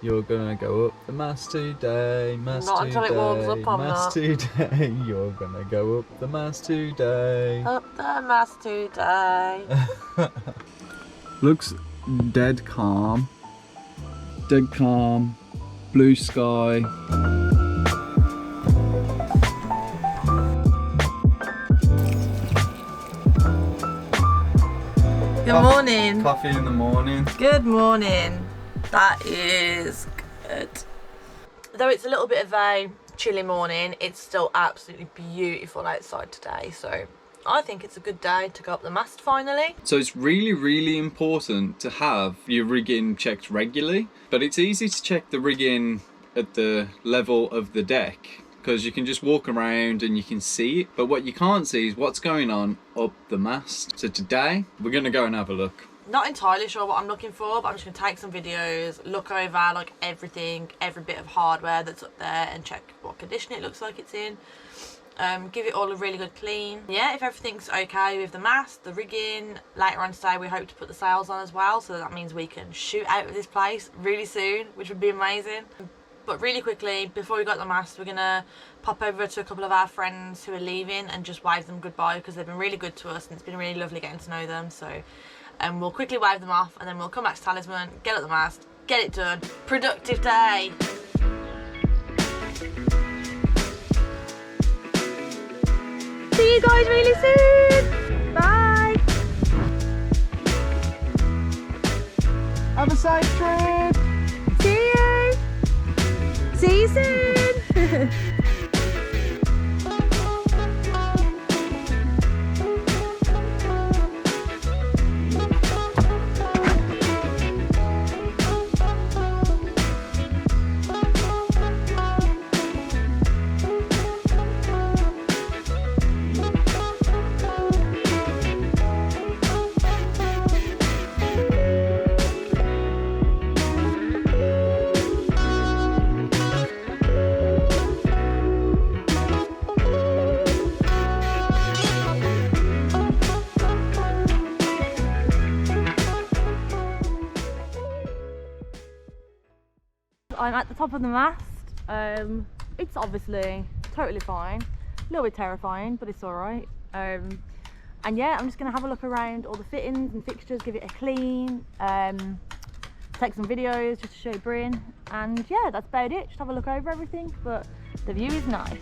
You're gonna go up the mast today, mast Not today, until it warms up, I'm mast today. You're gonna go up the mast today. Up the mast today. Looks dead calm. Dead calm. Blue sky. Good morning. Coffee in the morning. Good morning. That is good. Though it's a little bit of a chilly morning, it's still absolutely beautiful outside today. So I think it's a good day to go up the mast finally. So it's really important to have your rigging checked regularly, but it's easy to check the rigging at the level of the deck because you can just walk around and you can see it, but what you can't see is what's going on up the mast. So today we're going to go and have a look. Not entirely sure what I'm looking for, but I'm just going to take some videos, look over like everything, every bit of hardware that's up there and check what condition it looks like it's in. Give it all a really good clean. Yeah, if everything's okay with the mast, the rigging, later on today we hope to put the sails on as well, so that means we can shoot out of this place really soon, which would be amazing. But really quickly, before we got the mast, we're going to pop over to a couple of our friends who are leaving and just wave them goodbye because they've been really good to us and it's been really lovely getting to know them. So we'll quickly wave them off and then we'll come back to Talisman, get up the mast, get it done. Productive day. See you guys really soon. Bye. Have a safe trip. See you. See you soon. I'm at the top of the mast. It's obviously totally fine, a little bit terrifying, but it's all right. And yeah, I'm just gonna have a look around all the fittings and fixtures, give it a clean, take some videos just to show Bryn, and yeah, that's about it. Just have a look over everything, but the view is nice.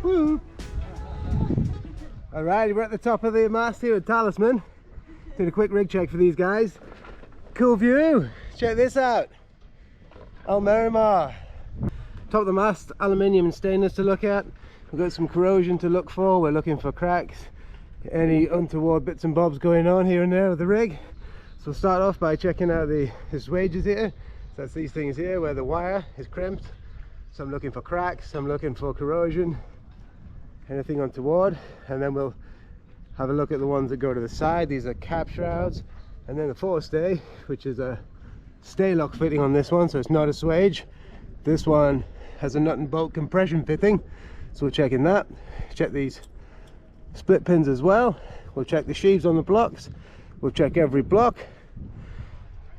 Woo! Alright, we're at the top of the mast here at Talisman. Did a quick rig check for these guys. Cool view! Check this out! Oh, Miramar! Top of the mast, aluminium and stainless to look at. We've got some corrosion to look for. We're looking for cracks, any untoward bits and bobs going on here and there with the rig. So we'll start off by checking out the swagers here. So that's these things here where the wire is crimped. So I'm looking for cracks, I'm looking for corrosion, anything untoward, and then we'll have a look at the ones that go to the side. These are cap shrouds, and then the forestay, which is a stay lock fitting on this one, so it's not a swage. This one has a nut and bolt compression fitting, so we're checking that. Check these split pins as well. We'll check the sheaves on the blocks. We'll check every block,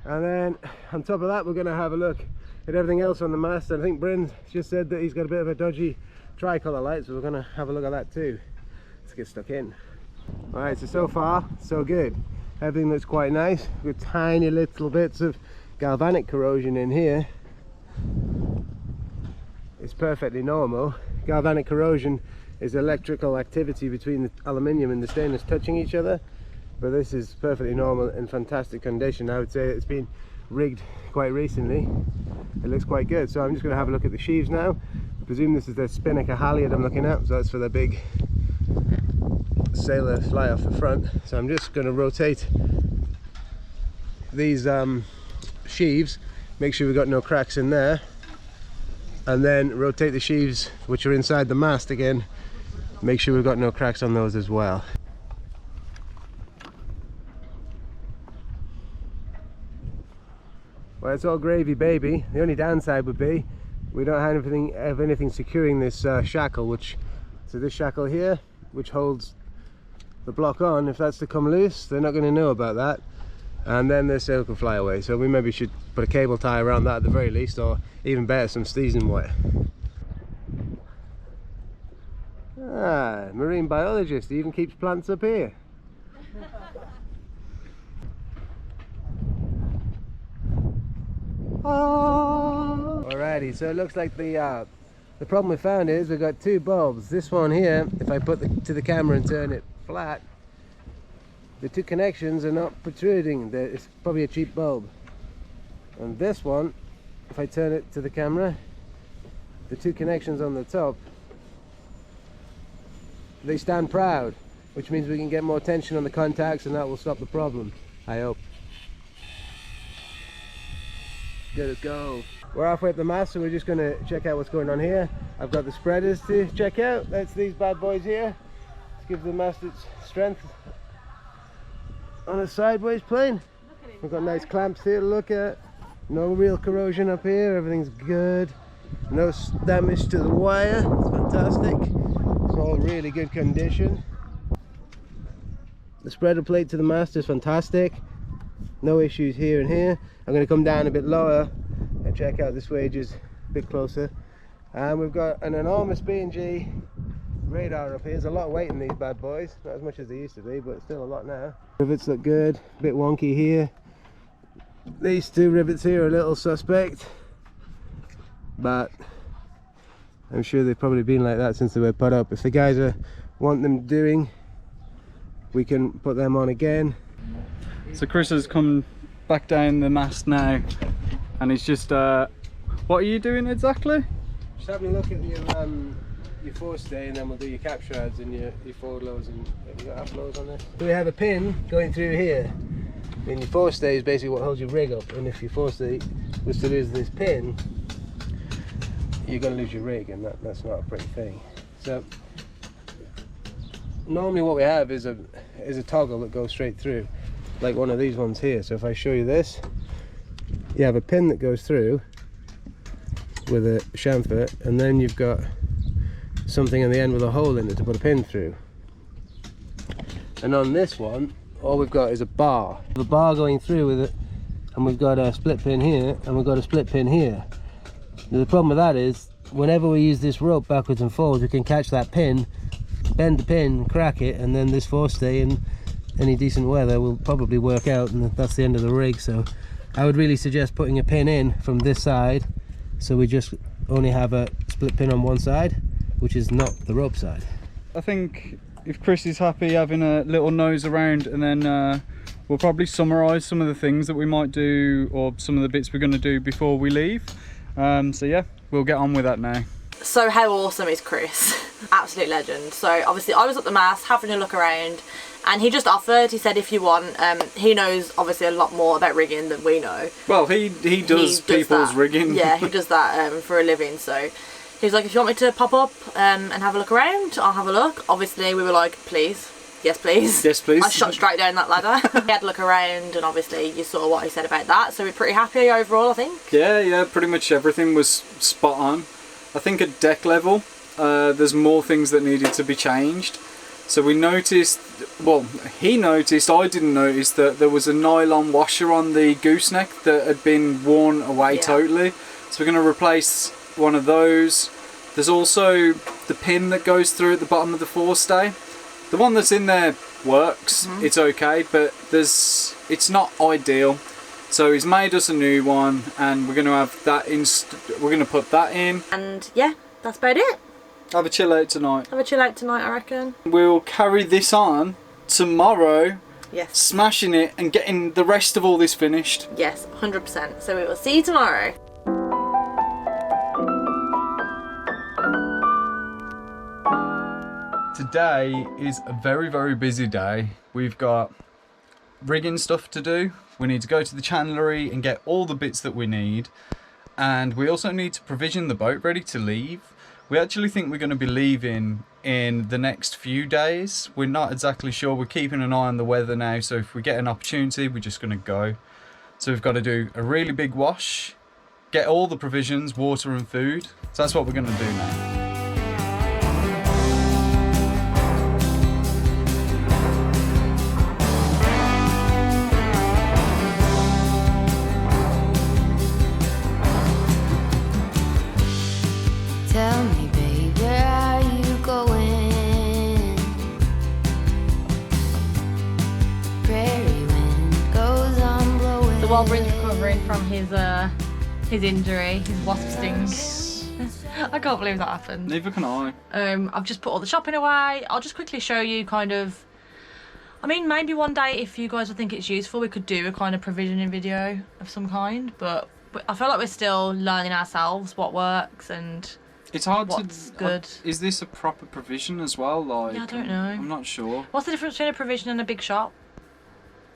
and then on top of that we're going to have a look at everything else on the mast. And I think Bryn just said that he's got a bit of a dodgy tricolour light, so we're going to have a look at that too. Let's get stuck in. Alright, so far so good. Everything looks quite nice. With tiny little bits of galvanic corrosion in here. It's perfectly normal. Galvanic corrosion is electrical activity between the aluminium and the stainless touching each other, but this is perfectly normal in fantastic condition. I would say it's been rigged quite recently. It looks quite good. So I'm just going to have a look at the sheaves now. I presume this is the spinnaker halyard I'm looking at, so that's for the big sailor fly off the front. So I'm just going to rotate these sheaves, make sure we've got no cracks in there, and then rotate the sheaves which are inside the mast again, make sure we've got no cracks on those as well. Well, it's all gravy, baby. The only downside would be we don't have anything securing this shackle, so this shackle here, which holds the block on. If that's to come loose, they're not going to know about that, and then the sail can fly away. So we maybe should put a cable tie around that at the very least, or even better, some season wire. Ah, marine biologist, he even keeps plants up here. Oh. Alrighty, so it looks like the problem we found is we've got two bulbs. This one here, if I put to the camera and turn it flat, the two connections are not protruding. It's probably a cheap bulb. And this one, if I turn it to the camera, the two connections on the top, they stand proud, which means we can get more tension on the contacts, and that will stop the problem, I hope. Good as go. We're halfway up the mast, so we're just going to check out what's going on here. I've got the spreaders to check out. That's these bad boys here. Let's give the mast its strength on a sideways plane. We've got nice clamps here to look at. No real corrosion up here. Everything's good. No damage to the wire. It's fantastic. It's all really good condition. The spreader plate to the mast is fantastic. No issues here and here. I'm going to come down a bit lower and check out this wages a bit closer. And we've got an enormous B&G radar up here. There's a lot of weight in these bad boys. Not as much as they used to be, but still a lot now. Rivets look good. A bit wonky here. These two rivets here are a little suspect, but I'm sure they've probably been like that since they were put up. If the guys want them doing, we can put them on again. So Chris has come back down the mast now, and he's just what are you doing exactly? Just having a look at your forestay, and then we'll do your cap shrouds and your forward lows, and have you got half lows on this? So we have a pin going through here, and your forestay is basically what holds your rig up, and if your forestay was to lose this pin, you're going to lose your rig, and that's not a pretty thing. So normally what we have is a toggle that goes straight through, like one of these ones here. So if I show you this, you have a pin that goes through with a chamfer, and then you've got something in the end with a hole in it to put a pin through. And on this one, all we've got is a bar. The bar going through with it, and we've got a split pin here, and we've got a split pin here. Now, the problem with that is, whenever we use this rope backwards and forwards, we can catch that pin, bend the pin, crack it, and then this forestay in any decent weather will probably work out, and that's the end of the rig. So I would really suggest putting a pin in from this side, so we just only have a split pin on one side, which is not the rope side. I think if Chris is happy having a little nose around, and then we'll probably summarise some of the things that we might do, or some of the bits we're going to do before we leave. So yeah, we'll get on with that now. So how awesome is Chris? Absolute legend. So obviously I was at the mast having a look around, and he just offered. He said if you want, he knows obviously a lot more about rigging than we know. Well, he does people's that. rigging. Yeah, he does that for a living. So he was like, if you want me to pop up and have a look around, I'll have a look. Obviously we were like, please. Yes, please. Yes, please. I shot straight down that ladder. He had a look around, and obviously you saw what he said about that. So we're pretty happy overall, I think. Yeah, pretty much everything was spot on. I think at deck level, there's more things that needed to be changed. So we noticed, well, he noticed, I didn't notice, that there was a nylon washer on the gooseneck that had been worn away totally. So we're going to replace one of those. There's also the pin that goes through at the bottom of the forestay. The one that's in there works, it's okay, but it's not ideal. So he's made us a new one, and we're going to have that we're going to put that in. And yeah, that's about it. Have a chill out tonight. Have a chill out tonight, I reckon. We'll carry this on tomorrow. Yes. Smashing it and getting the rest of all this finished. Yes, 100%. So we will see you tomorrow. Today is a very, very busy day. We've got rigging stuff to do. We need to go to the chandlery and get all the bits that we need. And we also need to provision the boat ready to leave. We actually think we're going to be leaving in the next few days. We're not exactly sure. We're keeping an eye on the weather now, so if we get an opportunity, we're just going to go. So we've got to do a really big wash, get all the provisions, water and food. So that's what we're going to do now. Tell me, babe, where are you going? Prairie wind goes on blowing. So while Bryn's recovering from his injury, his wasp sting. I can't believe that happened. Neither can I. I've just put all the shopping away. I'll just quickly show you kind of, I mean, maybe one day if you guys would think it's useful, we could do a kind of provisioning video of some kind, but I feel like we're still learning ourselves what works and It's hard what's to... good. Is this a proper provision as well? Like, Yeah, I don't know. I'm not sure. What's the difference between a provision and a big shop?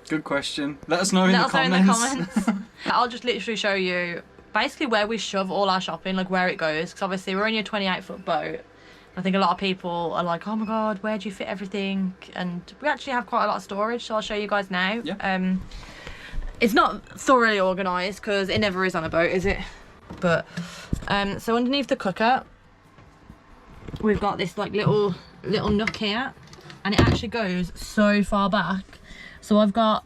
Good question. Let us know in the Let us know in comments. the comments. I'll just literally show you basically where we shove all our shopping, like where it goes, because obviously we're only a 28-foot boat. I think a lot of people are like, oh my god, where do you fit everything? And we actually have quite a lot of storage, so I'll show you guys now. Yeah. It's not thoroughly organised because it never is on a boat, is it? But so underneath the cooker we've got this like little nook here, and it actually goes so far back. So I've got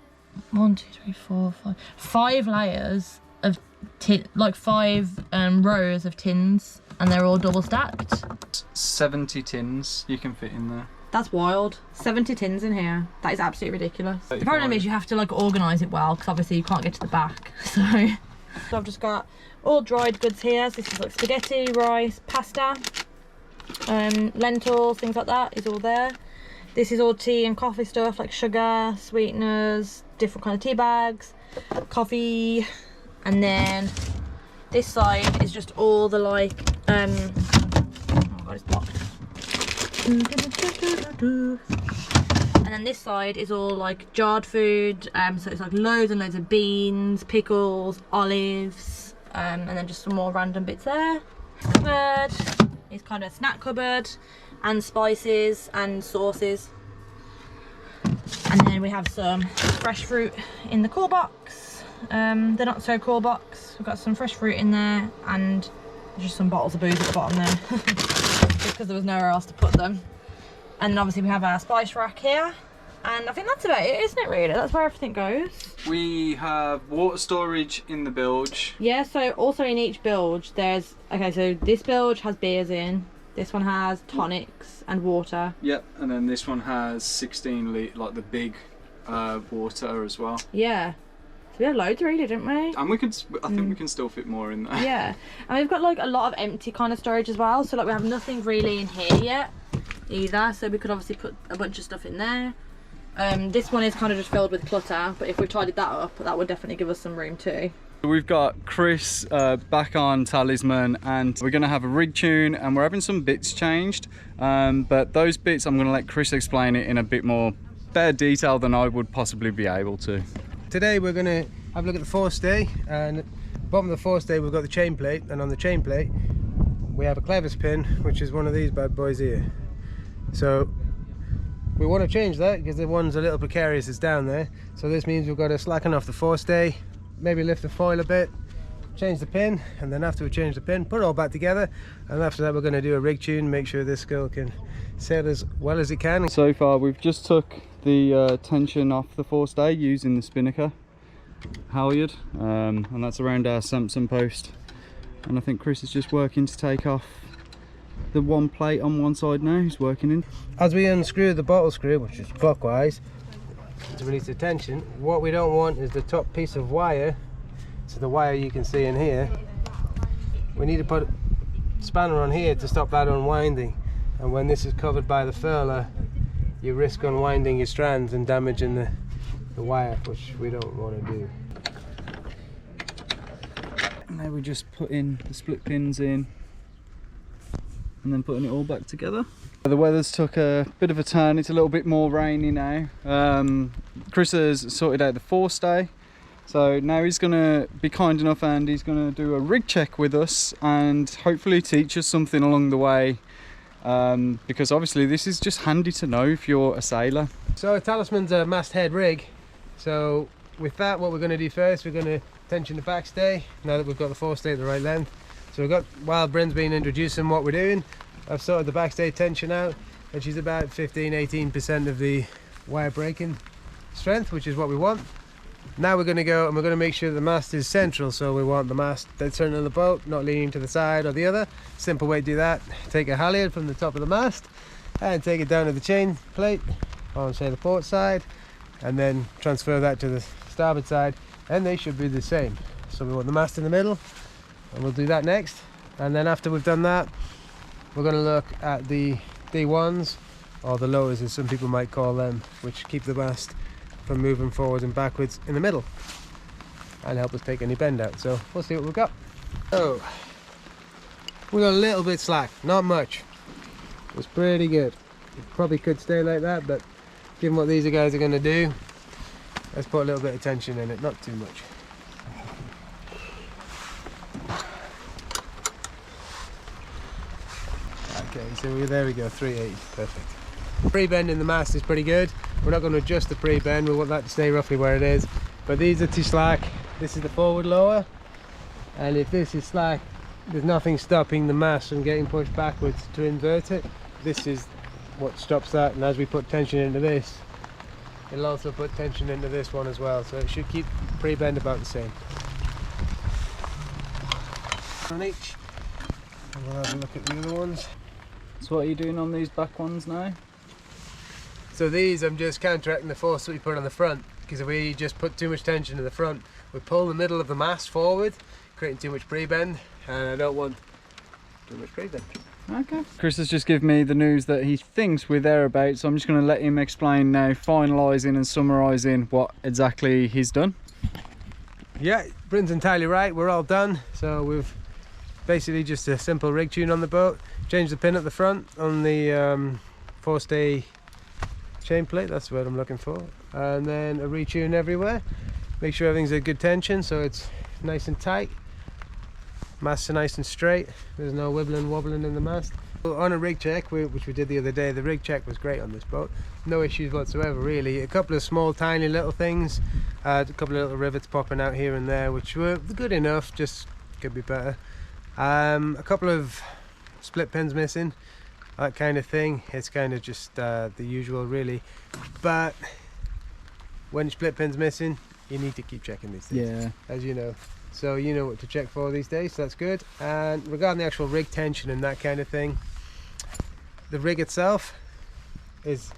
1, 2, 3, 4, 5 layers of tin, like 5 rows of tins, and they're all double stacked. 70 tins you can fit in there. That's wild. 70 tins in here. That is absolutely ridiculous. The 35. problem is you have to like organise it well, because obviously you can't get to the back. So I've just got all dried goods here. So this is like spaghetti, rice, pasta, lentils, things like that is all there. This is all tea and coffee stuff, like sugar, sweeteners, different kind of tea bags, coffee, and then this side is just all the like oh god, it's blocked. And then this side is all like jarred food, so it's like loads and loads of beans, pickles, olives, and then just some more random bits there. Cupboard is kind of a snack cupboard, and spices and sauces. And then we have some fresh fruit in the cool box, the not so cool box. We've got some fresh fruit in there, and just some bottles of booze at the bottom there, just because there was nowhere else to put them. And then obviously we have our spice rack here, and I think that's about it, isn't it really? That's where everything goes. We have water storage in the bilge. Yeah, so also in each bilge there's, okay, so this bilge has beers in, this one has tonics and water. Yep, and then this one has 16 litre, like the big water as well. Yeah, so we have loads really, didn't we? And we could, I think we can still fit more in there. Yeah, and we've got like a lot of empty kind of storage as well, so like we have nothing really in here yet either, so we could obviously put a bunch of stuff in there. This one is kind of just filled with clutter, but if we tidied that up, that would definitely give us some room too. We've got Chris back on Talisman, and we're going to have a rig tune, and we're having some bits changed, but those bits I'm going to let Chris explain it in a bit more better detail than I would possibly be able to. Today we're going to have a look at the forestay, and at the bottom of the forestay we've got the chain plate, and on the chain plate we have a clevis pin, which is one of these bad boys here. So we want to change that because the one's a little precarious, it's down there. So this means we've got to slacken off the forestay, maybe lift the foil a bit, change the pin, and then after we change the pin, put it all back together, and after that we're going to do a rig tune, make sure this girl can sail as well as it can. So far we've just took the tension off the forestay using the spinnaker halyard, and that's around our Samson post, and I think Chris is just working to take off the one plate on one side now. He's working in. As we unscrew the bottle screw, which is clockwise, to release the tension, what we don't want is the top piece of wire, so the wire you can see in here, we need to put a spanner on here to stop that unwinding, and when this is covered by the furler you risk unwinding your strands and damaging the wire, which we don't want to do. Now we just put in the split pins in, and then putting it all back together. The weather's took a bit of a turn, it's a little bit more rainy now. Chris has sorted out the forestay, so now he's going to be kind enough and he's going to do a rig check with us and hopefully teach us something along the way, because obviously this is just handy to know if you're a sailor. So a Talisman's a masthead rig, so with that, what we're going to do first, we're going to tension the backstay now that we've got the forestay at the right length. So we've got, while Bryn's been introducing what we're doing, I've sorted the backstay tension out, and she's about 15-18% of the wire breaking strength, which is what we want. Now we're going to go and we're going to make sure the mast is central, so we want the mast dead center of the boat, not leaning to the side or the other. Simple way to do that: take a halyard from the top of the mast and take it down to the chain plate on, say, the port side, and then transfer that to the starboard side, and they should be the same. So we want the mast in the middle, and we'll do that next. And then after we've done that, we're going to look at the D1s, or the lowers as some people might call them, which keep the mast from moving forwards and backwards in the middle and help us take any bend out. So we'll see what we've got. So we got a little bit slack, not much. It's pretty good. It probably could stay like that, but given what these guys are going to do, let's put a little bit of tension in it, not too much. Okay, so there we go, 380, perfect. Pre-bend in the mast is pretty good. We're not going to adjust the pre-bend, we want that to stay roughly where it is. But these are too slack. This is the forward lower, and if this is slack, there's nothing stopping the mast from getting pushed backwards to invert it. This is what stops that, and as we put tension into this, it'll also put tension into this one as well, so it should keep pre-bend about the same. On each, and we'll have a look at the other ones. So what are you doing on these back ones now? So these, I'm just counteracting the force that we put on the front, because if we just put too much tension in the front, we pull the middle of the mast forward, creating too much pre-bend, and I don't want too much pre-bend. Okay. Chris has just given me the news that he thinks we're thereabouts, so I'm just going to let him explain now, finalising and summarising what exactly he's done. Yeah, Bryn's entirely right, we're all done. So we've basically just a simple rig tune on the boat, change the pin at the front on the forestay chain plate, that's what I'm looking for, and then a retune everywhere, make sure everything's at good tension so it's nice and tight, masts are nice and straight, there's no wibbling wobbling in the mast. On a rig check, which we did the other day, the rig check was great on this boat, no issues whatsoever really. A couple of small tiny little things, a couple of little rivets popping out here and there which were good enough, just could be better. A couple of split pins missing, that kind of thing. It's kind of just the usual really, but when split pin's missing, you need to keep checking these things, Yeah. as you know. So you know what to check for these days, so that's good. And regarding the actual rig tension and that kind of thing, the rig itself is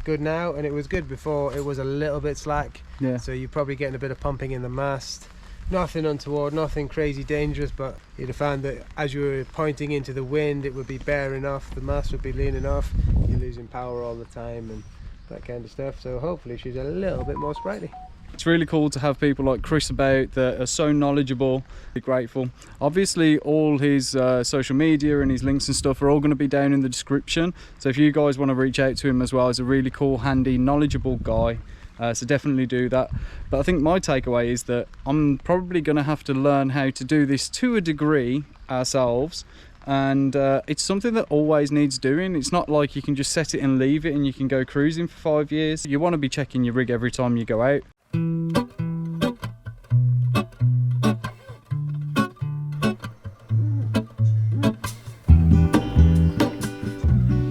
good now, and it was good before. It was a little bit slack, Yeah. so you're probably getting a bit of pumping in the mast. Nothing untoward, nothing crazy dangerous, but you'd have found that as you were pointing into the wind, it would be bearing off, the mast would be leaning off, you're losing power all the time and that kind of stuff. So hopefully she's a little bit more sprightly. It's really cool to have people like Chris about that are so knowledgeable. Be grateful. Obviously all his social media and his links and stuff are all going to be down in the description, so if you guys want to reach out to him as well, he's a really cool, handy, knowledgeable guy. So definitely do that. But I think my takeaway is that I'm probably going to have to learn how to do this to a degree ourselves, and it's something that always needs doing. It's not like you can just set it and leave it and you can go cruising for 5 years. You want to be checking your rig every time you go out.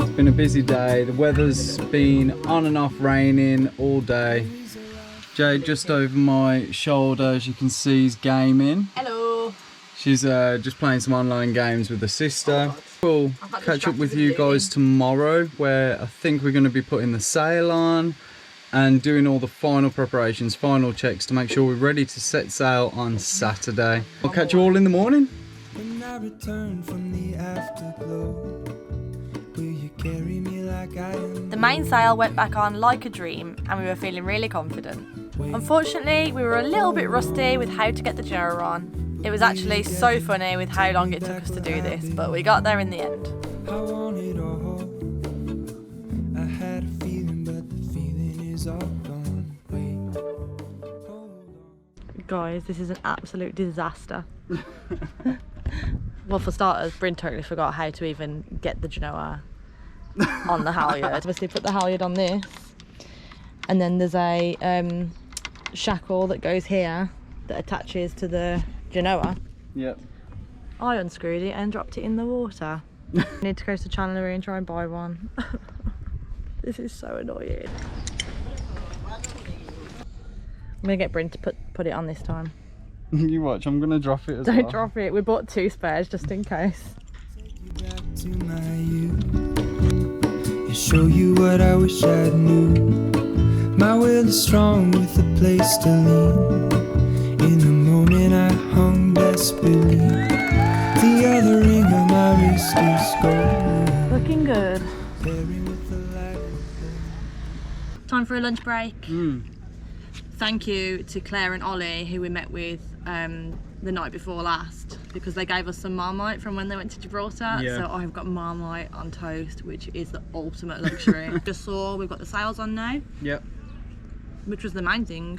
It's been a busy day. The weather's been on and off raining all day. Jade just over my shoulder, as you can see, is gaming. Hello. She's just playing some online games with her sister. We'll catch up with you guys tomorrow, where I think we're going to be putting the sail on and doing all the final preparations, final checks to make sure we're ready to set sail on Saturday. I'll catch you all in the morning. When I return from the afterglow, will you carry me like I am? The main sail went back on like a dream and we were feeling really confident. Unfortunately, we were a little bit rusty with how to get the genoa on. It was actually so funny with how long it took us to do this, but we got there in the end. I want it all. I had a feeling, but the feeling is all gone. Wait, hold on. Guys, this is an absolute disaster. Well, for starters, Bryn totally forgot how to even get the genoa on the halyard. Obviously put the halyard on this, and then there's a shackle that goes here that attaches to the genoa. Yep. I unscrewed it and dropped it in the water. I need to go to Chandlery and try and buy one. This is so annoying. I'm gonna get Bryn to put it on this time. You watch, I'm gonna drop it as well. Don't drop it. We bought 2 spares just in case. Back to my youth and show you what I wish I knew. My will is strong with a place to lean. In the moment I hung desperately. The other ring on my wrist is gold. Looking good. Pairing with the light. Time for a lunch break. Thank you to Claire and Ollie, who we met with the night before last, because they gave us some Marmite from when they went to Gibraltar. Yeah. So I've got Marmite on toast, which is the ultimate luxury. Just saw we've got the sails on now, Yep. which was the main thing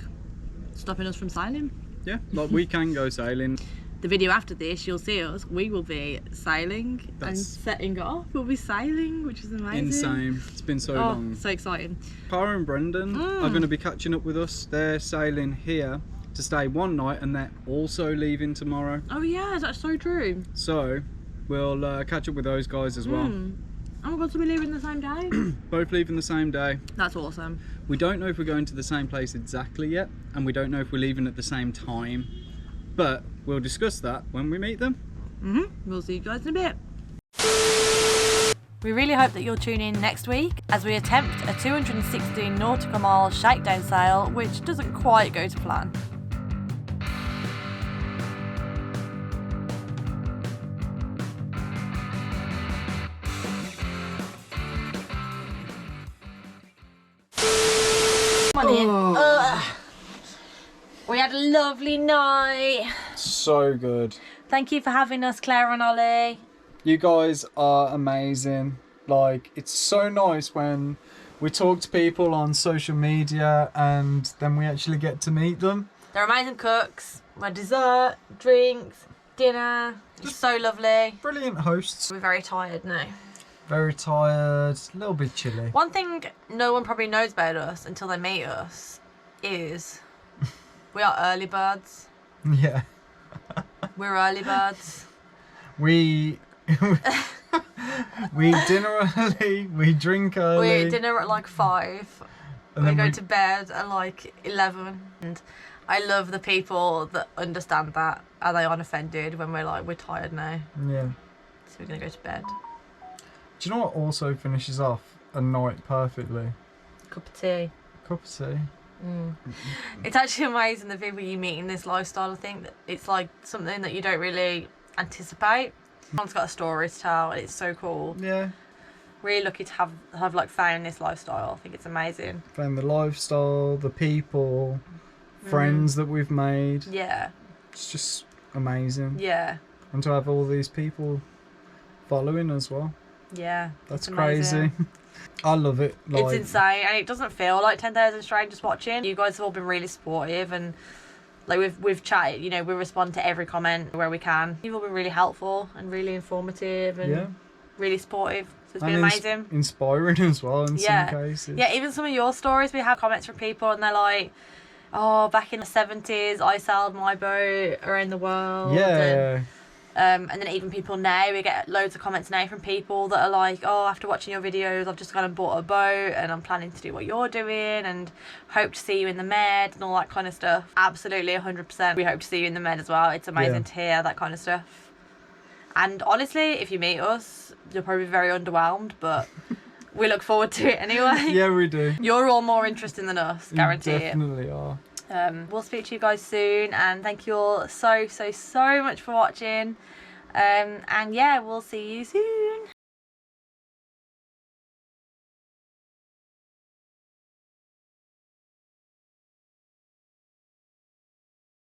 stopping us from sailing. Yeah, like we can go sailing. The video after this, you'll see us. We will be sailing and That's- setting off. We'll be sailing, which is amazing. Insane. It's been so Oh, long. so exciting. Cara and Brendan are going to be catching up with us. They're sailing here to stay one night and they're also leaving tomorrow. Oh yeah, that's so true. So we'll catch up with those guys as well. Oh my god, so we're leaving the same day? Both leaving the same day. That's awesome. We don't know if we're going to the same place exactly yet, and we don't know if we're leaving at the same time, but we'll discuss that when we meet them. We'll see you guys in a bit. We really hope that you'll tune in next week as we attempt a 216 nautical mile shakedown sail, which doesn't quite go to plan. Come on in. Ugh. We had a lovely night. So good. Thank you for having us, Claire and Ollie. You guys are amazing. Like, it's so nice when we talk to people on social media and then we actually get to meet them. They're amazing cooks. My dessert, drinks, dinner. It's so lovely. Brilliant hosts. We're very tired now. Very tired, a little bit chilly. One thing no one probably knows about us until they meet us is we are early birds. Yeah. We're early birds. We dinner early, we drink early. We dinner at like 5. And We then go we- to bed at like 11. And I love the people that understand that. Are they unoffended when we're like, we're tired now, Yeah. so we're gonna go to bed. Do you know what also finishes off a night perfectly? Cup of tea. Cup of tea. It's actually amazing the people you meet in this lifestyle. I think that it's like something that you don't really anticipate. Everyone's got a story to tell, and it's so cool. Yeah. Really lucky to have like found this lifestyle. I think it's amazing. Found the lifestyle, the people, friends that we've made. Yeah, It's just amazing. yeah, And to have all these people following as well. yeah. That's It's crazy. amazing. I love it. It's Like, insane, and it doesn't feel like 10,000 strangers watching. You guys have all been really supportive, and like we've chatted. You know, we respond to every comment where we can. You've all been really helpful and really informative and yeah. really supportive. So it's been And amazing. inspiring as well in Yeah. some cases. Yeah, even some of your stories, we have comments from people and they're like, oh, back in the 70s, I sailed my boat around the world. Yeah. And then even people now, we get loads of comments now from people that are like, oh, after watching your videos, I've just gone and bought a boat and I'm planning to do what you're doing and hope to see you in the Med and all that kind of stuff. Absolutely, 100%. We hope to see you in the Med as well. It's amazing to hear that kind of stuff. And honestly, if you meet us, you'll probably be very underwhelmed, but we look forward to it anyway. Yeah, we do. You're all more interesting than us, guarantee We it. definitely are. We'll speak to you guys soon, and thank you all so much for watching. And yeah, we'll see you soon.